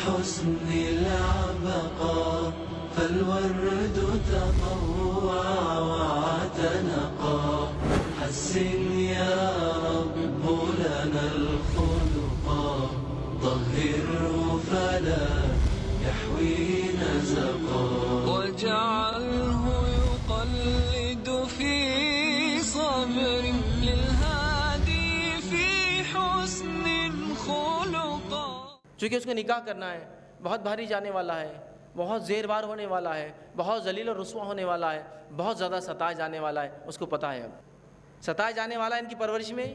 الحسن العبقى فالورد تطوع واعتنقا حسن يا رب لنا الخلقا طهره فلا يحوي نزقا واجعله يقلد في صبر للهادي في حسن خلقا. چونکہ اس کو نکاح کرنا ہے، بہت بھاری جانے والا ہے، بہت زیر بار ہونے والا ہے، بہت ذلیل و رسوا ہونے والا ہے، بہت زیادہ ستائے جانے والا ہے. اس کو پتہ ہے اب ستائے جانے والا ہے ان کی پرورش میں،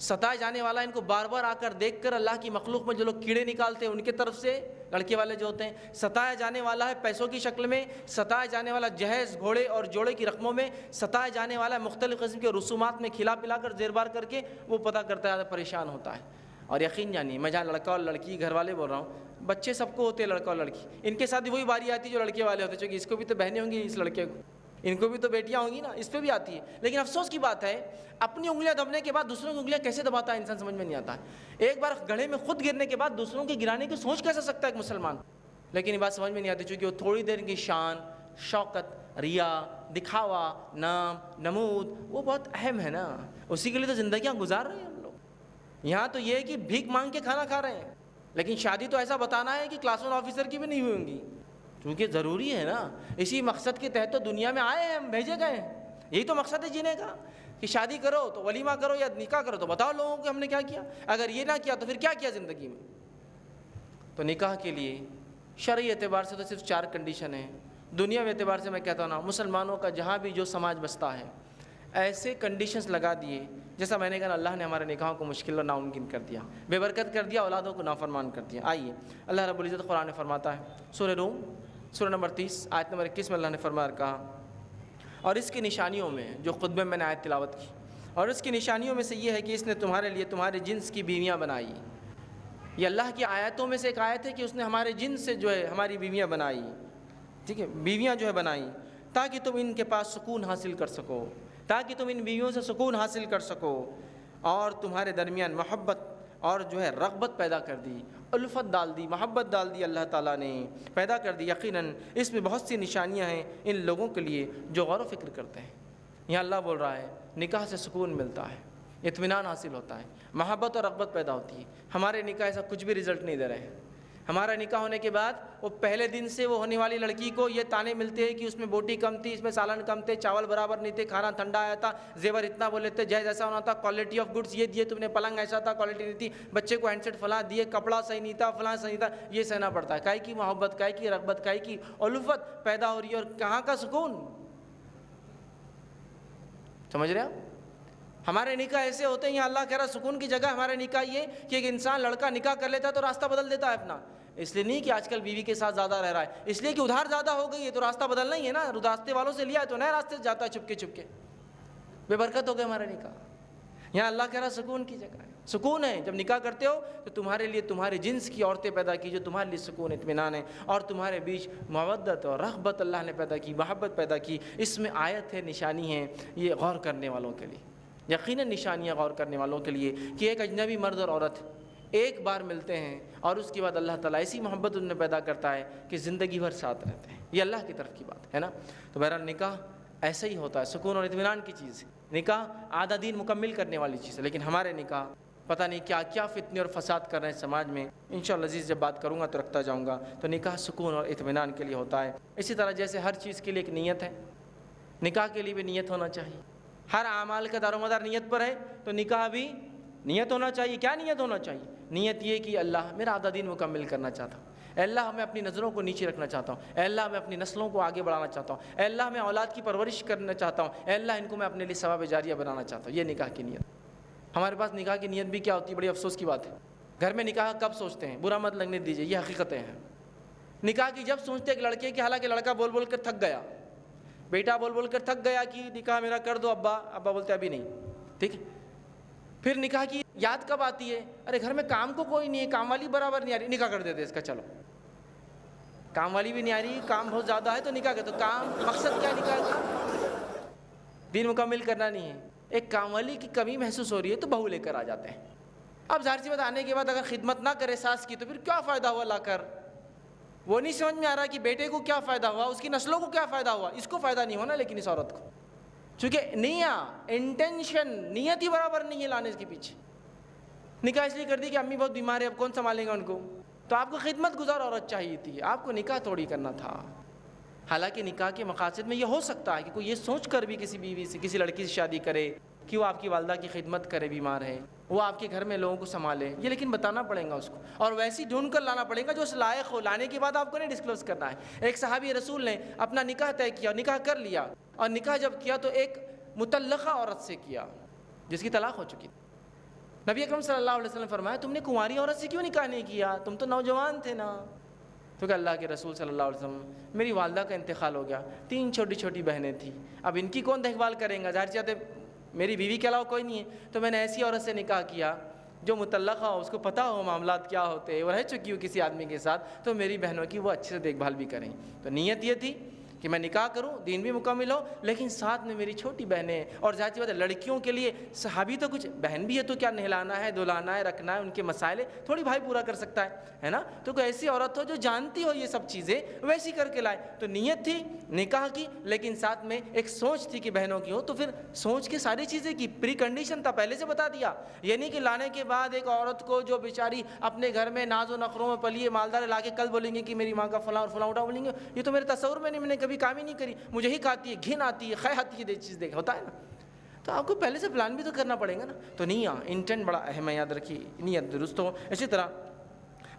ستائے جانے والا ان کو بار بار آ کر دیکھ کر اللہ کی مخلوق میں جو لوگ کیڑے نکالتے ہیں ان کی طرف سے، لڑکے والے جو ہوتے ہیں، ستایا جانے والا ہے پیسوں کی شکل میں، ستایا جانے والا جہیز گھوڑے اور جوڑے کی رقموں میں، ستایا جانے والا ہے مختلف قسم کے رسومات میں کھلا پلا کر زیر بار کر کے وہ پتہ کرتا ہے، پریشان ہوتا ہے. اور یقین جانیے میں جہاں لڑکا اور لڑکی گھر والے بول رہا ہوں، بچے سب کو ہوتے ہیں لڑکا اور لڑکی، ان کے ساتھ بھی وہی باری آتی ہے جو لڑکے والے ہوتے ہیں، چونکہ اس کو بھی تو بہنیں ہوں گی، اس لڑکے کو ان کو بھی تو بیٹیاں ہوں گی نا، اس پہ بھی آتی ہے. لیکن افسوس کی بات ہے اپنی انگلیاں دبنے کے بعد دوسروں کی انگلیاں کیسے دباتا ہے انسان سمجھ میں نہیں آتا ہے. ایک بار گڑھے میں خود گرنے کے بعد دوسروں کی گرانے کی سوچ کیسے سکتا ہے ایک مسلمان؟ لیکن یہ بات سمجھ میں نہیں آتی، چونکہ وہ تھوڑی دیر کی شان، شوکت، ریا، دکھاوا، نام، نمود وہ بہت اہم ہے نا، اسی کے لیے تو زندگیاں گزار رہے ہیں ہم لوگ. یہاں تو یہ ہے کہ بھیک مانگ کے کھانا کھا رہے ہیں، لیکن شادی تو ایسا بتانا ہے کہ کلاس ون آفیسر کی بھی نہیں ہوئی ہوں گی، کیونکہ ضروری ہے نا. اسی مقصد کے تحت تو دنیا میں آئے ہیں ہم، بھیجے گئے ہیں. یہی تو مقصد ہے جینے کا کہ شادی کرو تو ولیمہ کرو یا نکاح کرو تو بتاؤ لوگوں کو ہم نے کیا کیا. اگر یہ نہ کیا تو پھر کیا کیا زندگی میں؟ تو نکاح کے لیے شرعی اعتبار سے تو صرف 4 کنڈیشن ہیں. دنیاوی اعتبار سے میں کہتا ہوں نا، مسلمانوں کا جہاں بھی جو سماج بستا ہے ایسے کنڈیشنز لگا دیے، جیسا میں نے کہا اللہ نے ہمارے نکاحوں کو مشکل اور ناممکن کر دیا، بے برکت کر دیا، اولادوں کو نافرمان کر دیا. آئیے اللہ رب العزت قرآن میں فرماتا ہے، سورہ روم سورہ نمبر 30 آیت نمبر 21 میں اللہ نے فرمایا کہا، اور اس کی نشانیوں میں جو خطبے میں نے آیت تلاوت کی، اور اس کی نشانیوں میں سے یہ ہے کہ اس نے تمہارے لیے تمہارے جنس کی بیویاں بنائی. یہ اللہ کی آیتوں میں سے ایک آیت ہے کہ اس نے ہمارے جنس سے جو ہے ہماری بیویاں بنائی، ٹھیک ہے، بیویاں جو ہے بنائی تاکہ تم ان کے پاس سکون حاصل کر سکو، تاکہ تم ان بیویوں سے سکون حاصل کر سکو، اور تمہارے درمیان محبت اور جو ہے رغبت پیدا کر دی، الفت ڈال دی، محبت ڈال دی، اللہ تعالیٰ نے پیدا کر دی. یقیناً اس میں بہت سی نشانیاں ہیں ان لوگوں کے لیے جو غور و فکر کرتے ہیں. یہاں اللہ بول رہا ہے نکاح سے سکون ملتا ہے، اطمینان حاصل ہوتا ہے، محبت اور رغبت پیدا ہوتی ہے. ہمارے نکاح ایسا کچھ بھی رزلٹ نہیں دے رہے ہیں. ہمارا نکاح ہونے کے بعد وہ پہلے دن سے وہ ہونے والی لڑکی کو یہ تانے ملتے ہیں کہ اس میں بوٹی کم تھی، اس میں سالن کم تھے، چاول برابر نہیں تھے، کھانا ٹھنڈا آیا تھا، زیور اتنا بولے تھے، جہیز ایسا ہونا تھا، کوالٹی آف گڈس یہ دیے تم نے، پلنگ ایسا تھا، کوالٹی نہیں تھی، بچے کو ہینڈ سیٹ فلاں دیے، کپڑا صحیح نہیں تھا، فلاں صحیح تھا. یہ سہنا پڑتا ہے. کائی کی محبت، کائی کی رغبت، کائی کی الفت پیدا ہو رہی ہے، اور کہاں کا سکون. سمجھ رہے آپ؟ ہمارے نکاح ایسے ہوتے ہیں، یہاں اللہ کہہ رہا سکون کی جگہ ہمارے نکاح یہ کہ ایک انسان لڑکا نکاح کر لیتا ہے تو راستہ بدل دیتا ہے اپنا. اس لیے نہیں کہ آج کل بیوی کے ساتھ زیادہ رہ رہا ہے، اس لیے کہ ادھار زیادہ ہو گئی ہے تو راستہ بدلنا ہی ہے نا. راستے والوں سے لیا ہے تو نئے راستے سے جاتا ہے چھپ کے. بے برکت ہو گئے ہمارے نکاح. یہاں اللہ کہہ رہا سکون کی جگہ ہے. سکون ہے جب نکاح کرتے ہو تو تمہارے لیے تمہارے جنس کی عورتیں پیدا کی جو تمہارے لیے سکون اطمینان ہے، اور تمہارے بیچ مودت اور رغبت اللہ نے پیدا کی، محبت پیدا کی. اس میں آیت ہے، نشانی ہے یہ غور کرنے والوں کے لیے. یقیناً نشانیاں غور کرنے والوں کے لیے کہ ایک اجنبی مرد اور عورت ایک بار ملتے ہیں اور اس کے بعد اللہ تعالیٰ ایسی محبت ان میں پیدا کرتا ہے کہ زندگی بھر ساتھ رہتے ہیں. یہ اللہ کی طرف کی بات ہے نا. تو بہرحال نکاح ایسا ہی ہوتا ہے، سکون اور اطمینان کی چیز ہے. نکاح آدھا دین مکمل کرنے والی چیز ہے. لیکن ہمارے نکاح پتہ نہیں کیا کیا فتنے اور فساد کر رہے ہیں سماج میں. انشاءاللہ عزیز جب بات کروں گا تو رکھتا جاؤں گا. تو نکاح سکون اور اطمینان کے لیے ہوتا ہے. اسی طرح جیسے ہر چیز کے لیے ایک نیت ہے، نکاح کے لیے بھی نیت ہونا چاہیے. ہر اعمال کا دار و مدار نیت پر ہے، تو نکاح بھی نیت ہونا چاہیے. کیا نیت ہونا چاہیے؟ نیت یہ کہ اللہ میرا آدھا دین مکمل کرنا چاہتا ہوں، اے اللہ میں اپنی نظروں کو نیچے رکھنا چاہتا ہوں، اے اللہ میں اپنی نسلوں کو آگے بڑھانا چاہتا ہوں، اے اللہ میں اولاد کی پرورش کرنا چاہتا ہوں، اے اللہ ان کو میں اپنے لیے ثواب جاریہ بنانا چاہتا ہوں. یہ نکاح کی نیت. ہمارے پاس نکاح کی نیت بھی کیا ہوتی ہے؟ بڑی افسوس کی بات ہے. گھر میں نکاح کب سوچتے ہیں؟ برا مت لگنے دیجیے، یہ حقیقتیں ہیں. نکاح کی جب سوچتے ایک لڑکے کی، حالانکہ لڑکا بول بول کر تھک گیا، بیٹا بول بول کر تھک گیا کہ نکاح میرا کر دو ابا. ابا بولتے ابھی نہیں. ٹھیک ہے. پھر نکاح کی یاد کب آتی ہے؟ ارے گھر میں کام کو کوئی نہیں ہے، کام والی برابر نہیں آ رہی، نکاح کر دیتے اس کا. چلو کام والی بھی نہیں آ رہی، کام بہت زیادہ ہے تو نکاح کر دو. کام مقصد کیا نکاح کا؟ دین مکمل کرنا نہیں ہے. ایک کام والی کی کمی محسوس ہو رہی ہے تو بہو لے کر آ جاتے ہیں. اب ظاہر سی بات، آنے کے بعد اگر خدمت نہ کرے ساس کی تو پھر کیا فائدہ ہوا لا کر؟ وہ نہیں سمجھ میں آ رہا کہ بیٹے کو کیا فائدہ ہوا, اس کی نسلوں کو کیا فائدہ ہوا, اس کو فائدہ نہیں ہونا لیکن اس عورت کو, چونکہ انٹینشن نیت ہی برابر نہیں ہے لانے کے پیچھے. نکاح اس لیے کر دی کہ امی بہت بیمار ہے, اب کون سنبھالے گا ان کو, تو آپ کو خدمت گزار عورت چاہیے تھی, آپ کو نکاح توڑی کرنا تھا. حالانکہ نکاح کے مقاصد میں یہ ہو سکتا ہے کہ کوئی یہ سوچ کر بھی کسی بیوی سے, کسی لڑکی سے شادی کرے کہ وہ آپ کی والدہ کی خدمت کرے, بیمار ہے, وہ آپ کے گھر میں لوگوں کو سنبھالے, یہ لیکن بتانا پڑے گا اس کو, اور ویسی ڈھونڈ کر لانا پڑے گا جو اس لائق ہو. لانے کے بعد آپ کو نہیں ڈسکلوز کرنا ہے. ایک صحابی رسول نے اپنا نکاح طے کیا, نکاح کر لیا, اور نکاح جب کیا تو ایک مطلقہ عورت سے کیا جس کی طلاق ہو چکی. نبی اکرم صلی اللہ علیہ وسلم فرمایا تم نے کنواری عورت سے کیوں نکاح نہیں کیا, تم تو نوجوان تھے نا. تو کہ اللہ کے رسول صلی اللہ علیہ وسلم, میری والدہ کا انتقال ہو گیا, 3 چھوٹی چھوٹی بہنیں تھیں, اب ان کی کون دیکھ بھال کریں گا, ظاہر چاہتے میری بیوی کے علاوہ کوئی نہیں ہے, تو میں نے ایسی عورت سے نکاح کیا جو متعلقہ ہو, اس کو پتہ ہو معاملات کیا ہوتے ہیں, وہ رہ چکی ہو کسی آدمی کے ساتھ, تو میری بہنوں کی وہ اچھے سے دیکھ بھال بھی کریں. تو نیت یہ تھی کہ میں نکاح کروں, دین بھی مکمل ہو, لیکن ساتھ میں میری چھوٹی بہنیں. اور ظاہر سی بات ہے لڑکیوں کے لیے صحابی تو کچھ بہن بھی ہے, تو کیا نہلانا ہے, دھلانا ہے, رکھنا ہے, ان کے مسائل تھوڑی بھائی پورا کر سکتا ہے نا. تو کوئی ایسی عورت ہو جو جانتی ہو یہ سب چیزیں, ویسی کر کے لائے. تو نیت تھی نکاح کی, لیکن ساتھ میں ایک سوچ تھی کہ بہنوں کی ہو, تو پھر سوچ کے ساری چیزیں کی, پری کنڈیشن تھا, پہلے سے بتا دیا. یہ نہیں کہ لانے کے بعد ایک عورت کو جو بیچاری اپنے گھر میں ناز و نخروں میں پلی ہے, مالدار لا کے کل بولیں گے کہ میری ماں کا فلاں اور فلاں اٹھا بولیں گے, یہ تو میرے تصور میں نہیں, میں نے کبھی کام ہی نہیں کری, مجھے ہی کھاتی ہے, گھن آتی ہے, خے آتی ہے, چیز دیکھ ہوتا ہے نا. تو آپ کو پہلے سے پلان بھی تو کرنا پڑے گا نا. تو نیت, انٹینٹ بڑا اہم ہے, یاد رکھیے, نیت درست ہو. اسی طرح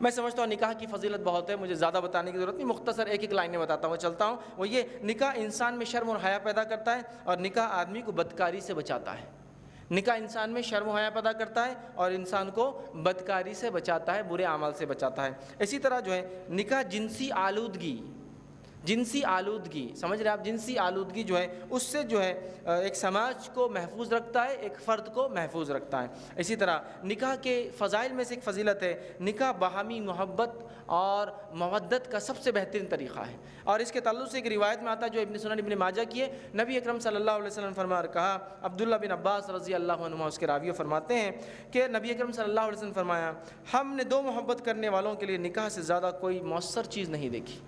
میں سمجھتا ہوں نکاح کی فضیلت بہت ہے, مجھے زیادہ بتانے کی ضرورت نہیں, مختصر ایک لائن میں بتاتا ہوں, چلتا ہوں. وہ یہ, نکاح انسان میں شرم اور حیا پیدا کرتا ہے, اور نکاح آدمی کو بدکاری سے بچاتا ہے. نکاح انسان میں شرم و حیا پیدا کرتا ہے اور انسان کو بدکاری سے بچاتا ہے, برے اعمال سے بچاتا ہے. اسی طرح جو ہے نکاح جنسی آلودگی سمجھ رہے آپ, جنسی آلودگی جو ہے اس سے جو ہے ایک سماج کو محفوظ رکھتا ہے, ایک فرد کو محفوظ رکھتا ہے. اسی طرح نکاح کے فضائل میں سے ایک فضیلت ہے, نکاح باہمی محبت اور مودت کا سب سے بہترین طریقہ ہے. اور اس کے تعلق سے ایک روایت میں آتا ہے جو ابن سنن ابن ماجہ کی ہے, نبی اکرم صلی اللہ علیہ وسلم فرما کہا, عبداللہ بن عباس رضی اللہ عنہما اس کے راوی فرماتے ہیں کہ نبی اکرم صلی اللہ علیہ وسلم فرمایا, ہم نے 2 محبت کرنے والوں کے لیے نکاح سے زیادہ کوئی مؤثر چیز نہیں دیکھی.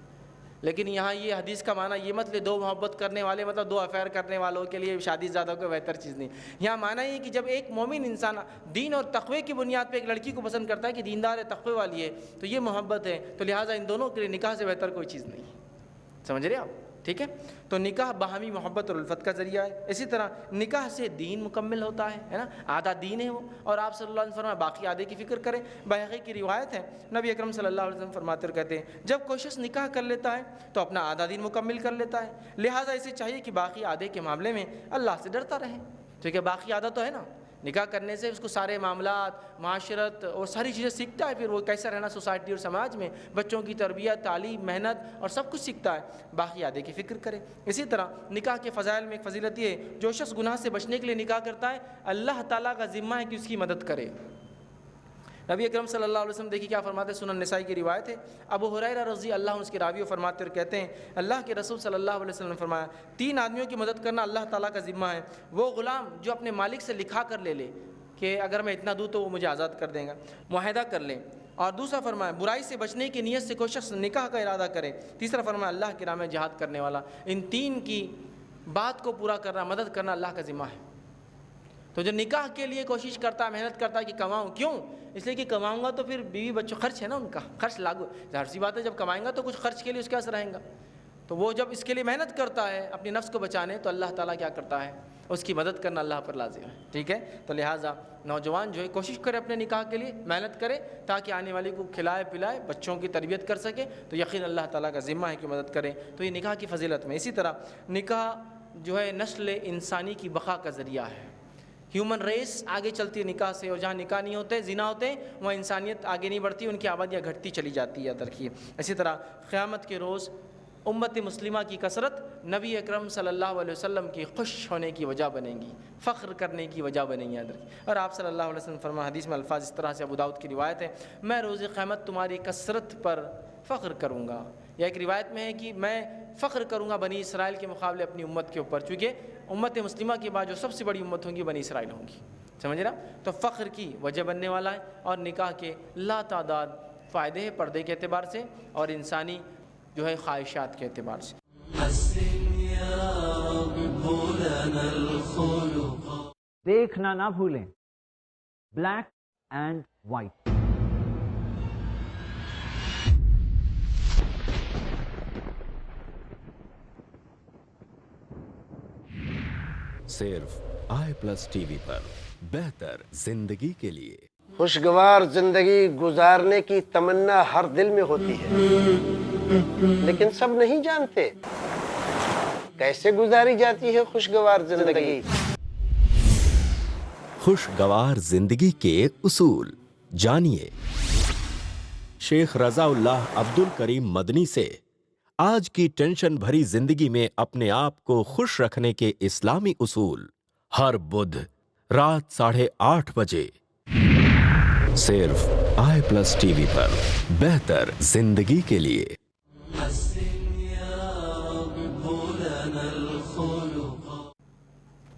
لیکن یہاں یہ حدیث کا معنی یہ مت لے 2 محبت کرنے والے مطلب 2 افیئر کرنے والوں کے لیے شادی زیادہ کوئی بہتر چیز نہیں. یہاں معنی یہ کہ جب ایک مومن انسان دین اور تقوی کی بنیاد پہ ایک لڑکی کو پسند کرتا ہے کہ دیندار ہے, تقوی والی ہے, تو یہ محبت ہے, تو لہٰذا ان دونوں کے لیے نکاح سے بہتر کوئی چیز نہیں. سمجھ رہے آپ, ٹھیک ہے. تو نکاح باہمی محبت اور الفت کا ذریعہ ہے. اسی طرح نکاح سے دین مکمل ہوتا ہے نا, آدھا دین ہے وہ, اور آپ صلی اللہ علیہ وسلم باقی آدھے کی فکر کریں. بحقی کی روایت ہے, نبی اکرم صلی اللہ علیہ وسلم فرماتے اور کہتے ہیں, جب کوئی شخص نکاح کر لیتا ہے تو اپنا آدھا دین مکمل کر لیتا ہے, لہٰذا اسے چاہیے کہ باقی آدھے کے معاملے میں اللہ سے ڈرتا رہے, ٹھیک ہے. باقی آدھا تو ہے نا, نکاح کرنے سے اس کو سارے معاملات, معاشرت اور ساری چیزیں سیکھتا ہے, پھر وہ کیسا رہنا سوسائٹی اور سماج میں, بچوں کی تربیت, تعلیم, محنت اور سب کچھ سیکھتا ہے. باقی آدھے کی فکر کرے. اسی طرح نکاح کے فضائل میں ایک فضیلت یہ ہے, جو شخص گناہ سے بچنے کے لیے نکاح کرتا ہے, اللہ تعالیٰ کا ذمہ ہے کہ اس کی مدد کرے. نبی اکرم صلی اللہ علیہ وسلم دیکھیے کیا فرماتے ہیں, سنن نسائی کی روایت ہے, ابو ہریرہ رضی اللہ عنہ اس کے راوی فرماتے اور کہتے ہیں, اللہ کے رسول صلی اللہ علیہ وسلم نے فرمایا, 3 آدمیوں کی مدد کرنا اللہ تعالیٰ کا ذمہ ہے. وہ غلام جو اپنے مالک سے لکھا کر لے کہ اگر میں اتنا دوں تو وہ مجھے آزاد کر دیں گا, معاہدہ کر لیں. اور دوسرا فرمایا, برائی سے بچنے کی نیت سے کوئی شخص نکاح کا ارادہ کرے. تیسرا فرمایا, اللہ کی راہ میں جہاد کرنے والا. ان 3 کی بات کو پورا کرنا, مدد کرنا اللہ کا ذمہ ہے. تو جو نکاح کے لیے کوشش کرتا ہے, محنت کرتا ہے کہ کماؤں, کیوں؟ اس لیے کہ کماؤں گا تو پھر بیوی بچوں خرچ ہے نا, ان کا خرچ لاگو, ظاہر سی بات ہے, جب کمائیں گا تو کچھ خرچ کے لیے اس کے اثر رہیں گا. تو وہ جب اس کے لیے محنت کرتا ہے اپنی نفس کو بچانے, تو اللہ تعالیٰ کیا کرتا ہے, اس کی مدد کرنا اللہ پر لازم ہے, ٹھیک ہے. تو لہٰذا نوجوان جو ہے کوشش کرے اپنے نکاح کے لیے, محنت کرے تاکہ آنے والی کو کھلائے پلائے, بچوں کی تربیت کر سکے, تو یقین اللہ تعالیٰ کا ذمہ ہے کہ مدد کرے. تو یہ نکاح کی فضیلت میں. اسی طرح نکاح جو ہے نسل انسانی کی بقا کا ذریعہ ہے. ہیومن ریس آگے چلتی ہے نکاح سے, اور جہاں نکاح نہیں ہوتے, زنا ہوتے ہیں, وہاں انسانیت آگے نہیں بڑھتی, ان کی آبادیاں گھٹتی چلی جاتی ہے, درکیے. اسی طرح قیامت کے روز امت مسلمہ کی کثرت نبی اکرم صلی اللہ علیہ وسلم کی خوش ہونے کی وجہ بنے گی, فخر کرنے کی وجہ بنے گی. اور آپ صلی اللہ علیہ وسلم فرما, حدیث میں الفاظ اس طرح سے, ابو داؤد کی روایت ہے, میں روز قیامت تمہاری کثرت پر فخر کروں گا. یا ایک روایت میں ہے کہ میں فخر کروں گا بنی اسرائیل کے مقابلے اپنی امت کے اوپر, چونکہ امت مسلمہ کے بعد جو سب سے بڑی امت ہوگی بنی اسرائیل ہوں گی. سمجھ رہا؟ تو فخر کی وجہ بننے والا ہے. اور نکاح کے لا تعداد فائدے ہیں پردے کے اعتبار سے اور انسانی جو ہے خواہشات کے اعتبار سے. حسن يا رب لنا الخلق. دیکھنا نہ بھولیں بلیک اینڈ وائٹ. صرف آئی پلس ٹی وی پر بہتر زندگی کے لیے. خوشگوار زندگی گزارنے کی تمنا ہر دل میں ہوتی ہے، لیکن سب نہیں جانتے کیسے گزاری جاتی ہے خوشگوار زندگی. خوشگوار زندگی کے اصول جانیے شیخ رضا اللہ عبد الکریم مدنی سے. آج کی ٹینشن بھری زندگی میں اپنے آپ کو خوش رکھنے کے اسلامی اصول، ہر بدھ رات 8:30 بجے صرف آئی پلس ٹی وی پر بہتر زندگی کے لیے. حسن يا رب لنا الخلق.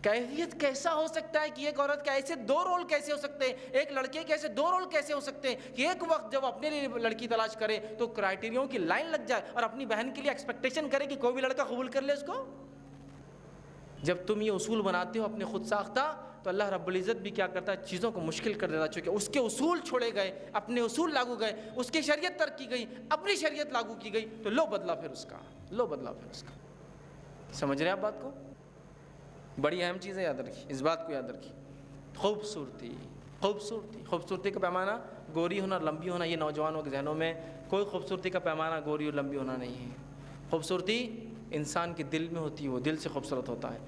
کیفیت کیسا ہو سکتا ہے کہ ایک عورت کا ایسے 2 رول کیسے ہو سکتے ہیں، ایک لڑکے کے ایسے 2 رول کیسے ہو سکتے ہیں کہ ایک وقت جب اپنے لیے لڑکی تلاش کرے تو کرائٹیریوں کی لائن لگ جائے اور اپنی بہن کے لیے ایکسپیکٹیشن کرے کہ کوئی بھی لڑکا قبول کر لے اس کو. جب تم یہ اصول بناتے ہو اپنے خود ساختہ تو اللہ رب العزت بھی کیا کرتا ہے، چیزوں کو مشکل کر دیتا. چونکہ اس کے اصول چھوڑے گئے، اپنے اصول لاگو گئے، اس کی شریعت ترک کی گئی، اپنی شریعت لاگو کی گئی، تو لو بدلا پھر اس کا، لو بدلا پھر اس کا. سمجھ رہے ہیں آپ بات کو؟ بڑی اہم چیز ہے، یاد رکھیے اس بات کو، یاد رکھیے. خوبصورتی، خوبصورتی، خوبصورتی کا پیمانہ گوری ہونا، لمبی ہونا، یہ نوجوانوں کے ذہنوں میں کوئی خوبصورتی کا پیمانہ گوری اور لمبی ہونا نہیں ہے. خوبصورتی انسان کے دل میں ہوتی ہے، وہ دل سے خوبصورت ہوتا ہے.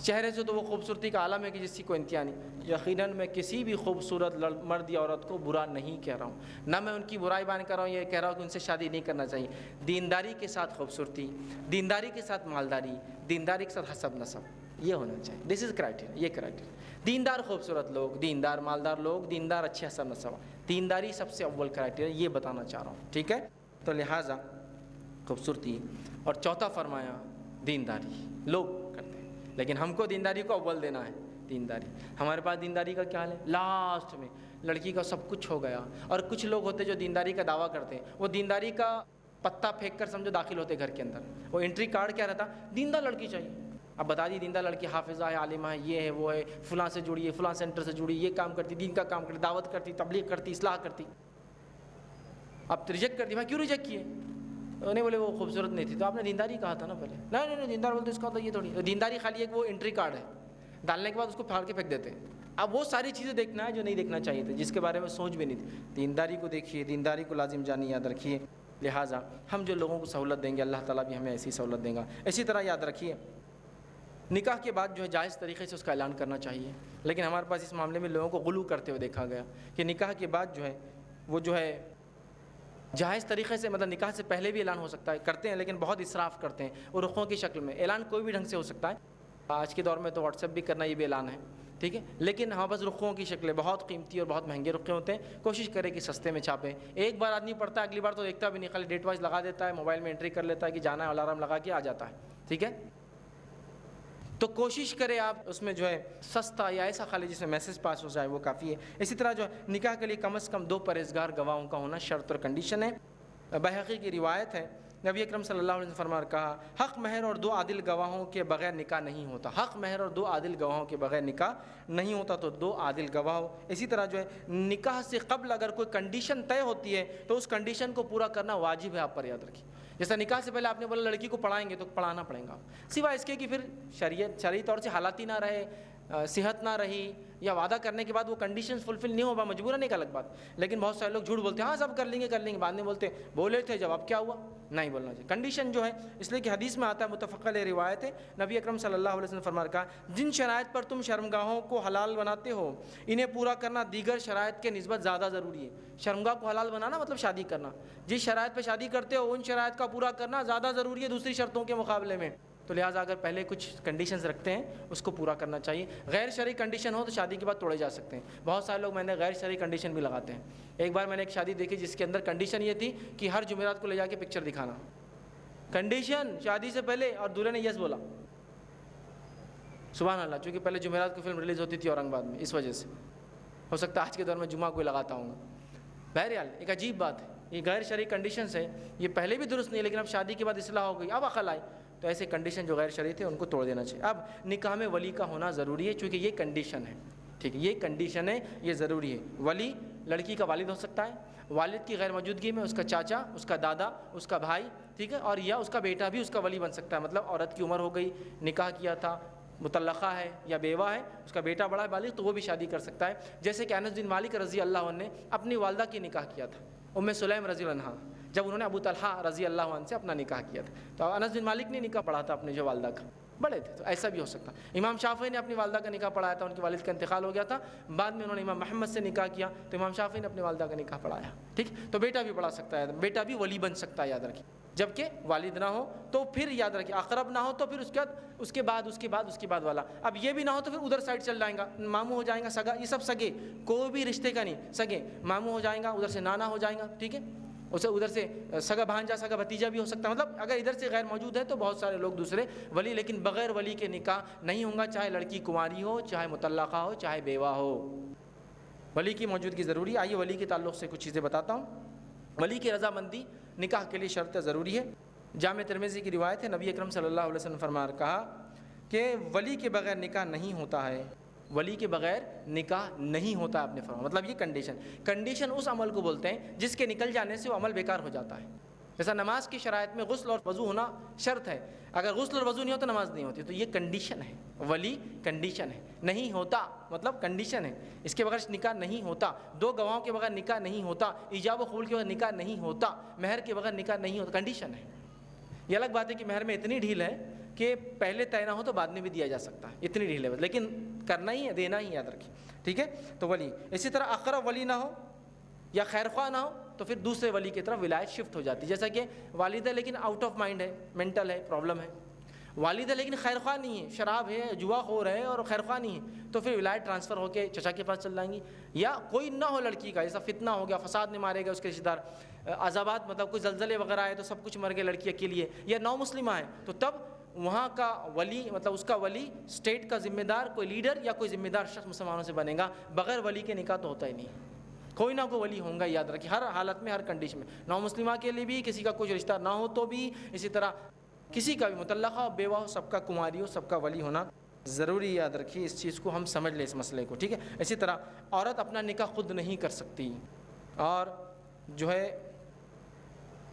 چہرے سے تو وہ خوبصورتی کا عالم ہے کہ جس کی کوئی انتہا نہیں. یقیناً میں کسی بھی خوبصورت مرد یا عورت کو برا نہیں کہہ رہا ہوں، نہ میں ان کی برائی بیان کر رہا ہوں، یہ کہہ رہا ہوں کہ ان سے شادی نہیں کرنا چاہیے. دینداری کے ساتھ خوبصورتی، دینداری کے ساتھ مالداری، دینداری کے ساتھ حسب نسب، یہ ہونا چاہیے. دس از کرائٹیریا، یہ کرائٹیریا. دیندار خوبصورت لوگ، دیندار مالدار لوگ، دیندار اچھے حسب نسب، دینداری سب سے اول کرائٹیریا، یہ بتانا چاہ رہا ہوں. ٹھیک ہے؟ تو لہٰذا خوبصورتی. اور چوتھا فرمایا دینداری. لوگ کرتے ہیں لیکن ہم کو دینداری کو اول دینا ہے. دینداری، ہمارے پاس دینداری کا کیا حال ہے؟ لاسٹ میں لڑکی کا سب کچھ ہو گیا. اور کچھ لوگ ہوتے جو دینداری کا دعویٰ کرتے ہیں، وہ دینداری کا پتا پھینک کر سمجھو داخل ہوتے گھر کے اندر. وہ انٹری کارڈ کیا رہتا؟ دیندار لڑکی چاہیے. اب بتا دیے دیندار لڑکی حافظہ ہے، عالمہ ہے، یہ ہے، وہ ہے، فلاں سے جڑی ہے، فلاں سینٹر سے جڑی، یہ کام کرتی، دین کا کام کرتی، دعوت کرتی، تبلیغ کرتی، اصلاح کرتی. اب ریجیکٹ کر دی. بھائی کیوں ریجیکٹ کیے؟ نہیں بولے وہ خوبصورت نہیں تھی. تو آپ نے دینداری کہا تھا نا پہلے. نہیں دیندار بولتے اس کا ہوتا یہ تھوڑی. دینداری خالی ایک وہ انٹری کارڈ ہے، ڈالنے کے بعد اس کو پھاڑ کے پھینک دیتے ہیں. اب وہ ساری چیزیں دیکھنا ہے جو نہیں دیکھنا چاہیے تھے، جس کے بارے میں سوچ بھی نہیں تھی. دینداری کو دیکھیے، دینداری کو لازم جانی، یاد رکھیے. لہٰذا ہم جو لوگوں کو سہولت دیں گے اللہ تعالیٰ بھی ہمیں ایسی سہولت دے گا. اسی طرح یاد رکھیے نکاح کے بعد جو ہے جائز طریقے سے اس کا اعلان کرنا چاہیے. لیکن ہمارے پاس اس معاملے میں لوگوں کو غلو کرتے ہوئے دیکھا گیا کہ نکاح کے بعد جو ہے وہ جو ہے جائز طریقے سے، مطلب نکاح سے پہلے بھی اعلان ہو سکتا ہے، کرتے ہیں لیکن بہت اسراف کرتے ہیں. اور رخوں کی شکل میں اعلان کوئی بھی ڈھنگ سے ہو سکتا ہے. آج کے دور میں تو واٹس ایپ بھی کرنا یہ بھی اعلان ہے، ٹھیک ہے. لیکن ہاں بس رخوں کی شکلیں بہت قیمتی اور بہت مہنگے رخے ہوتے ہیں. کوشش کرے کہ سستے میں چھاپیں. ایک بار آدمی پڑھتا ہے، اگلی بار تو دیکھتا بھی نہیں، خالی ڈیٹ وائز لگا دیتا ہے، موبائل میں انٹری کر لیتا ہے کہ جانا ہے، الارم لگا کے آ جاتا ہے. ٹھیک ہے، تو کوشش کرے آپ اس میں جو ہے سستا یا ایسا خالی جس میں میسج پاس ہو جائے وہ کافی ہے. اسی طرح جو ہے نکاح کے لیے کم از کم 2 پرہیزگار گواہوں کا ہونا شرط اور کنڈیشن ہے. بحقی کی روایت ہے، نبی اکرم صلی اللہ علیہ وسلم فرما کہا، حق مہر اور 2 عادل گواہوں کے بغیر نکاح نہیں ہوتا. حق مہر اور 2 عادل گواہوں کے بغیر نکاح نہیں ہوتا، تو 2 عادل گواہ ہو. اسی طرح جو ہے نکاح سے قبل اگر کوئی کنڈیشن طے ہوتی ہے تو اس کنڈیشن کو پورا کرنا واجب ہے آپ پر، یاد رکھیے. جیسا نکاح سے پہلے آپ نے بولا لڑکی کو پڑھائیں گے تو پڑھانا پڑے گا، سوائے اس کے کہ پھر شرعی طور سے حالاتی نہ رہے، صحت نہ رہی، یا وعدہ کرنے کے بعد وہ کنڈیشنز فلفل نہیں ہو، مجبوراً ایک الگ بات. لیکن بہت سارے لوگ جھوٹ بولتے ہیں، ہاں سب کر لیں گے، بعد میں بولتے ہیں بولے تھے جب اب کیا ہوا. نہیں بولنا چاہیے. کنڈیشن جو ہے، اس لیے کہ حدیث میں آتا ہے، متفق علیہ روایت ہے، نبی اکرم صلی اللہ علیہ وسلم فرما کہا، جن شرائط پر تم شرمگاہوں کو حلال بناتے ہو انہیں پورا کرنا دیگر شرائط کے نسبت زیادہ ضروری ہے. شرمگاہ کو حلال بنانا مطلب شادی کرنا. جس شرائط پہ شادی کرتے ہو ان شرائط کا پورا کرنا زیادہ ضروری ہے دوسری شرطوں کے مقابلے میں. تو لہٰذا اگر پہلے کچھ کنڈیشنز رکھتے ہیں اس کو پورا کرنا چاہیے. غیر شرعی کنڈیشن ہو تو شادی کے بعد توڑے جا سکتے ہیں. بہت سارے لوگ میں نے غیر شرعی کنڈیشن بھی لگاتے ہیں. ایک بار میں نے ایک شادی دیکھی جس کے اندر کنڈیشن یہ تھی کہ ہر جمعرات کو لے جا کے پکچر دکھانا. کنڈیشن شادی سے پہلے، اور دولہے نے یس بولا. سبحان اللہ. چونکہ پہلے جمعرات کو فلم ریلیز ہوتی تھی اورنگ آباد میں، اس وجہ سے ہو سکتا ہے آج کے دور میں جمعہ کوئی لگاتا ہوں گا. بہرحال ایک عجیب بات ہے. یہ غیر شرعی کنڈیشنز ہے، یہ پہلے بھی درست نہیں ہے لیکن اب شادی کے بعد اصلاح ہو گئی، اب عقل آئی، تو ایسے کنڈیشن جو غیر شرعی تھے ان کو توڑ دینا چاہیے۔ اب نکاح میں ولی کا ہونا ضروری ہے چونکہ یہ کنڈیشن ہے، ٹھیک ہے، یہ کنڈیشن ہے، یہ ضروری ہے۔ ولی لڑکی کا والد ہو سکتا ہے، والد کی غیر موجودگی میں اس کا چاچا، اس کا دادا، اس کا بھائی، ٹھیک ہے، اور یا اس کا بیٹا بھی اس کا ولی بن سکتا ہے۔ مطلب عورت کی عمر ہو گئی، نکاح کیا تھا، مطلقہ ہے یا بیوہ ہے، اس کا بیٹا بڑا ہے بالغ، تو وہ بھی شادی کر سکتا ہے۔ جیسے کہ انس بن مالک رضی اللہ عنہ نے اپنی والدہ کی نکاح کیا تھا، ام سلیم رضی اللہ عنہ، جب انہوں نے ابو طلحہ رضی اللہ عنہ سے اپنا نکاح کیا تھا، تو انس بن مالک نے نکاح پڑھا تھا اپنے جو والدہ کا، بڑے تھے، تو ایسا بھی ہو سکتا۔ امام شافعی نے اپنی والدہ کا نکاح پڑھایا تھا، ان کے والد کا انتقال ہو گیا تھا، بعد میں انہوں نے امام محمد سے نکاح کیا تو امام شافعی نے اپنی والدہ کا نکاح پڑھایا، ٹھیک، تو بیٹا بھی پڑھا سکتا ہے، بیٹا بھی ولی بن سکتا ہے، یاد رکھیے، جبکہ والد نہ ہو تو پھر یاد رکھیے اقرب نہ ہو تو پھر اس کے بعد والا، اب یہ بھی نہ ہو تو پھر ادھر سائڈ چل جائیں گا، ماموں ہو جائیں گا، سگا، یہ سب سگے، کوئی بھی رشتے کا نہیں، سگے ماموں ہو جائیں گا، ادھر سے نانا ہو جائیں گا، ٹھیک ہے، اسے ادھر سے سگا بھانجا، سگا بھتیجا بھی ہو سکتا ہے، مطلب اگر ادھر سے غیر موجود ہے تو بہت سارے لوگ دوسرے ولی، لیکن بغیر ولی کے نکاح نہیں ہوں گا، چاہے لڑکی کنواری ہو، چاہے مطلقہ ہو، چاہے بیوہ ہو، ولی کی موجودگی ضروری ہے۔ آئیے ولی کے تعلق سے کچھ چیزیں بتاتا ہوں۔ ولی کی رضامندی نکاح کے لیے شرط ضروری ہے۔ جامع ترمذی کی روایت ہے، نبی اکرم صلی اللہ علیہ وسلم فرمایا، کہا کہ ولی کے بغیر نکاح نہیں ہوتا ہے، ولی کے بغیر نکاح نہیں ہوتا، آپ نے فرمایا، مطلب یہ کنڈیشن اس عمل کو بولتے ہیں جس کے نکل جانے سے وہ عمل بیکار ہو جاتا ہے۔ جیسا نماز کی شرائط میں غسل اور وضو ہونا شرط ہے، اگر غسل اور وضو نہیں ہو تو نماز نہیں ہوتی، تو یہ کنڈیشن ہے، ولی کنڈیشن ہے، نہیں ہوتا مطلب کنڈیشن ہے، اس کے بغیر نکاح نہیں ہوتا، دو گواہوں کے بغیر نکاح نہیں ہوتا، ایجاب و قبول کے بغیر نکاح نہیں ہوتا، مہر کے بغیر نکاح نہیں ہوتا، کنڈیشن ہے۔ یہ الگ بات ہے کہ مہر میں اتنی ڈھیل ہے کہ پہلے طے نہ ہو تو بعد میں بھی دیا جا سکتا ہے، اتنی ڈھیل ہے، لیکن کرنا ہی ہے، دینا ہی، یاد رکھیے، ٹھیک ہے۔ تو ولی، اسی طرح اقرب ولی نہ ہو یا خیر خواہ نہ ہو تو پھر دوسرے ولی کی طرف ولایت شفٹ ہو جاتی ہے، جیسا کہ والد ہے لیکن آؤٹ آف مائنڈ ہے، مینٹل ہے، پرابلم ہے، والد ہے لیکن خیر خواہ نہیں ہے، شراب ہے، جوا خور ہے اور خیر خواہ نہیں ہے، تو پھر ولایت ٹرانسفر ہو کے چچا کے پاس چل جائیں گی، یا کوئی نہ ہو لڑکی کا، جیسا فتنہ ہو گیا، فساد میں مارے گا اس کے رشتہ دار، عذابات مطلب کوئی زلزلے وغیرہ ہے تو سب کچھ مر گئے لڑکی اکیلی ہے، یا نو مسلمہ ہے، تو تب وہاں کا ولی مطلب اس کا ولی اسٹیٹ کا ذمہ دار، کوئی لیڈر یا کوئی ذمہ دار شخص مسلمانوں سے بنے گا، بغیر ولی کے نکاح تو ہوتا ہی نہیں، کوئی نہ کوئی ولی ہوں گا، یاد رکھیے، ہر حالت میں، ہر کنڈیشن میں، نو مسلمہ کے لیے بھی، کسی کا کچھ رشتہ نہ ہو تو بھی، اسی طرح کسی کا بھی مطلقہ ہو، بیوہ ہو، سب کا کنواری ہو، سب کا ولی ہونا ضروری، یاد رکھیے، اس چیز کو ہم سمجھ لیں، اس مسئلے کو، ٹھیک ہے۔ اسی طرح عورت اپنا نکاح خود نہیں کر سکتی، اور جو ہے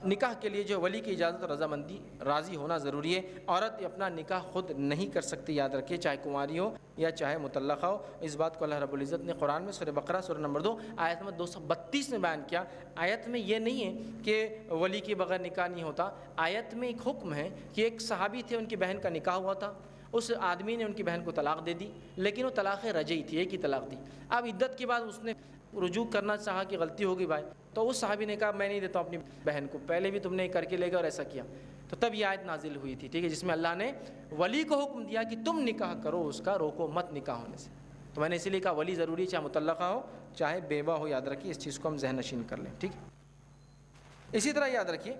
نکاح کے لیے جو ولی کی اجازت اور رضامندی، راضی ہونا ضروری ہے۔ عورت اپنا نکاح خود نہیں کر سکتی، یاد رکھیے، چاہے کنواری ہو یا چاہے مطلقہ ہو۔ اس بات کو اللہ رب العزت نے قرآن میں سورہ بقرہ سورہ نمبر 2 آیت نمبر 232 میں بیان کیا۔ آیت میں یہ نہیں ہے کہ ولی کے بغیر نکاح نہیں ہوتا، آیت میں ایک حکم ہے کہ ایک صحابی تھے، ان کی بہن کا نکاح ہوا تھا، اس آدمی نے ان کی بہن کو طلاق دے دی، لیکن وہ طلاق رجعی تھی، ایک ہی طلاق دی۔ اب عدت کے بعد اس نے رجوع کرنا چاہا کہ غلطی ہو گئی بھائی، تو اس صحابی نے کہا میں نہیں دیتا ہوں اپنی بہن کو، پہلے بھی تم نے کر کے لے گا اور ایسا کیا، تو تب یہ آیت نازل ہوئی تھی، ٹھیک ہے، جس میں اللہ نے ولی کو حکم دیا کہ تم نکاح کرو اس کا، روکو مت نکاح ہونے سے۔ تو میں نے اسی لیے کہا ولی ضروری، چاہے مطلقہ ہو چاہے بیوہ ہو، یاد رکھیے، اس چیز کو ہم ذہن نشین کر لیں، ٹھیک ہے۔ اسی طرح یاد رکھیے،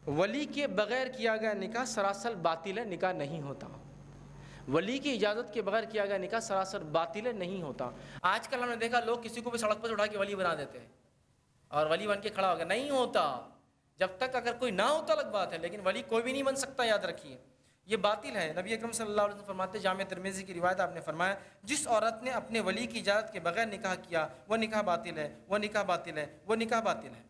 ولی کے بغیر کیا گیا نکاح سراسر باطل ہے، نکاح نہیں ہوتا۔ ولی کی اجازت کے بغیر کیا گیا نکاح سراسر باطل ہے، نہیں ہوتا۔ آج کل ہم نے دیکھا لوگ کسی کو بھی سڑک پر اٹھا کے ولی بنا دیتے ہیں اور ولی بن کے کھڑا ہو گیا، نہیں ہوتا، جب تک اگر کوئی نہ ہوتا الگ بات ہے، لیکن ولی کوئی بھی نہیں بن سکتا، یاد رکھیے، یہ باطل ہے۔ نبی اکرم صلی اللہ علیہ وسلم فرماتے، جامع ترمذی کی روایت، آپ نے فرمایا جس عورت نے اپنے ولی کی اجازت کے بغیر نکاح کیا وہ نکاح باطل ہے، وہ نکاح باطل ہے، وہ نکاح باطل ہے۔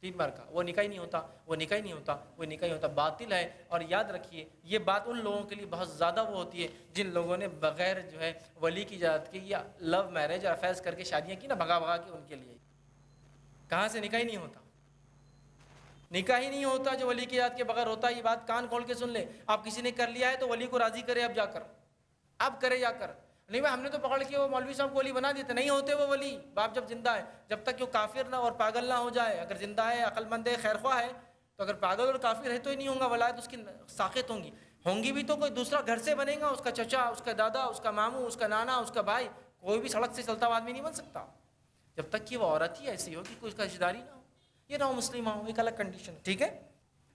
3 بار کہا، وہ نکاح ہی نہیں ہوتا، وہ نکاح ہی نہیں ہوتا، وہ نکاح ہی ہوتا، باطل ہے۔ اور یاد رکھیے یہ بات ان لوگوں کے لیے بہت زیادہ وہ ہوتی ہے جن لوگوں نے بغیر جو ہے ولی کی اجازت کے یا لو میرج اور افیئرز کر کے شادیاں کی نا، بھگا بھگا کے، ان کے لیے کہاں سے نکاح ہی نہیں ہوتا، نکاح ہی نہیں ہوتا جو ولی کی اجازت کے بغیر ہوتا ہے۔ یہ بات کان کھول کے سن لیں، آپ کسی نے کر لیا ہے تو ولی کو راضی کرے، اب جا کر، اب کرے جا کر، نہیں بھائی ہم نے تو پکڑ کے وہ مولوی صاحب کو ولی بنا دیتے، نہیں ہوتے وہ ولی، باپ جب زندہ ہے، جب تک کہ وہ کافر نہ اور پاگل نہ ہو جائے، اگر زندہ ہے، عقل مند ہے، خیر خواہ ہے، تو اگر پاگل اور کافر ہے تو ہی نہیں ہوں گا، ولایت اس کی ساقط ہوں گی بھی تو کوئی دوسرا گھر سے بنے گا، اس کا چچا، اس کا دادا، اس کا ماموں، اس کا نانا، اس کا بھائی، کوئی بھی سڑک سے چلتا ہوا آدمی نہیں بن سکتا، جب تک کہ وہ عورت ہی ایسی ہو کہ کوئی اس کا رشتہ داری نہ ہو، یہ نہ ہو مسلمہ ہو، ایک الگ کنڈیشن، ٹھیک ہے۔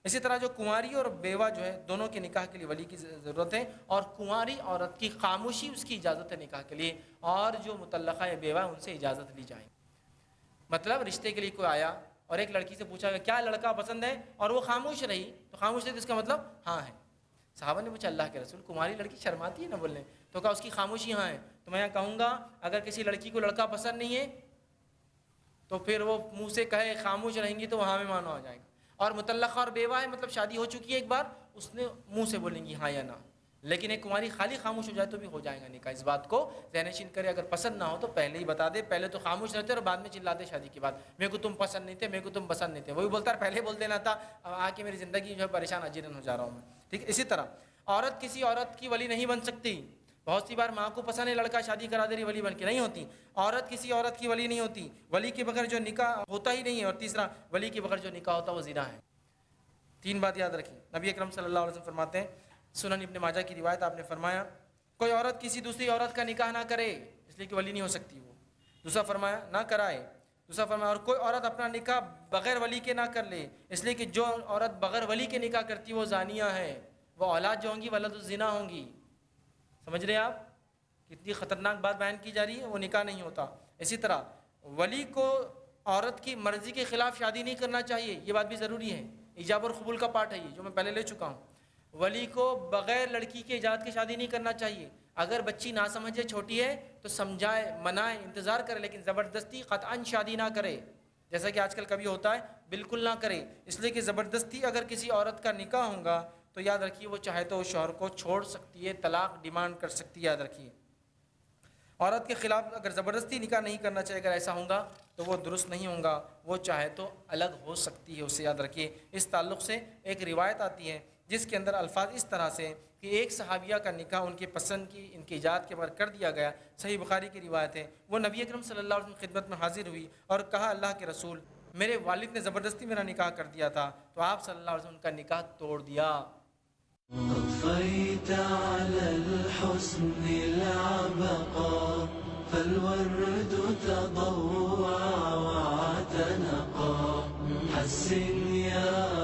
اسی طرح جو کنواری اور بیوہ جو ہے دونوں کے نکاح کے لیے ولی کی ضرورت ہے، اور کنواری عورت کی خاموشی اس کی اجازت ہے نکاح کے لیے، اور جو مطلقہ یا بیوہ ان سے اجازت لی جائے۔ مطلب رشتے کے لیے کوئی آیا اور ایک لڑکی سے پوچھا گیا کیا لڑکا پسند ہے اور وہ خاموش رہی، تو خاموش رہی تو اس کا مطلب ہاں ہے۔ صحابہ نے پوچھا اللہ کے رسول کماری لڑکی شرماتی ہے نا بولنے، تو کہا اس کی خاموشی ہاں ہے۔ تو میں کہوں گا اگر کسی لڑکی کو لڑکا پسند نہیں ہے تو پھر وہ منہ سے کہے خاموش رہیں گی تو وہاں میں مانو آ جائے گا، اور مطلقہ اور بیوہ ہے مطلب شادی ہو چکی ہے ایک بار، اس نے منہ سے بولیں گی ہاں یا نہ، لیکن ایک کماری خالی خاموش ہو جائے تو بھی ہو جائے گا نکاح۔ اس بات کو ذہن نشین کرے، اگر پسند نہ ہو تو پہلے ہی بتا دے، پہلے تو خاموش رہتے اور بعد میں چلاتے شادی کے بعد میرے کو تم پسند نہیں تھے، میرے کو تم پسند نہیں تھے، وہی بولتا ہے پہلے بول دینا تھا، اب آ کے میری زندگی جو ہے پریشان اجیرن ہو جا رہا ہوں میں، ٹھیک ہے۔ اسی طرح عورت کسی عورت کی ولی نہیں بن سکتی۔ بہت سی بار ماں کو پسند ہے لڑکا، شادی کرا دے رہی، ولی بن کے نہیں ہوتی۔ عورت کسی عورت کی ولی نہیں ہوتی، ولی کے بغیر جو نکاح ہوتا ہی نہیں ہے۔ اور تیسرا، ولی کے بغیر جو نکاح ہوتا ہے وہ زنا ہے۔ تین بات یاد رکھیں۔ نبی اکرم صلی اللہ علیہ وسلم فرماتے ہیں، سنن ابن ماجہ کی روایت، آپ نے فرمایا کوئی عورت کسی دوسری عورت کا نکاح نہ کرے اس لیے کہ ولی نہیں ہو سکتی وہ، دوسرا فرمایا نہ کرائے، دوسرا فرمایا اور کوئی عورت اپنا نکاح بغیر ولی کے نہ کر لے اس لیے کہ جو عورت بغیر ولی کے نکاح کرتی وہ زانیہ ہے، وہ اولاد جو ہوں گی ولد الزنا ہوں گی۔ سمجھ رہے ہیں آپ کتنی خطرناک بات بیان کی جا رہی ہے، وہ نکاح نہیں ہوتا۔ اسی طرح ولی کو عورت کی مرضی کے خلاف شادی نہیں کرنا چاہیے، یہ بات بھی ضروری ہے، ایجاب اور قبول کا پارٹ ہے یہ جو میں پہلے لے چکا ہوں۔ ولی کو بغیر لڑکی کے اجازت کی شادی نہیں کرنا چاہیے۔ اگر بچی نہ سمجھے چھوٹی ہے تو سمجھائے، منائے، انتظار کرے، لیکن زبردستی قطعاً شادی نہ کرے، جیسا کہ آج کل کبھی ہوتا ہے، بالکل نہ کرے، اس لیے کہ زبردستی اگر کسی عورت کا نکاح ہوگا تو یاد رکھیے وہ چاہے تو شوہر کو چھوڑ سکتی ہے، طلاق ڈیمانڈ کر سکتی ہے، یاد رکھیے۔ عورت کے خلاف اگر زبردستی نکاح نہیں کرنا چاہیے، اگر ایسا ہوگا تو وہ درست نہیں ہوگا، وہ چاہے تو الگ ہو سکتی ہے، اسے یاد رکھیے۔ اس تعلق سے ایک روایت آتی ہے جس کے اندر الفاظ اس طرح سے کہ ایک صحابیہ کا نکاح ان کے پسند کی، ان کی اجازت کے بعد کر دیا گیا، صحیح بخاری کی روایت ہے۔ وہ نبی اکرم صلی اللہ علیہ وسلم کی خدمت میں حاضر ہوئی اور کہا اللہ کے رسول میرے والد نے زبردستی میرا نکاح کر دیا تھا، تو آپ صلی اللہ علیہ وسلم کا نکاح توڑ دیا۔ طفيت على الحسن العبقى فالورد تضوع واعتنقا حسن يا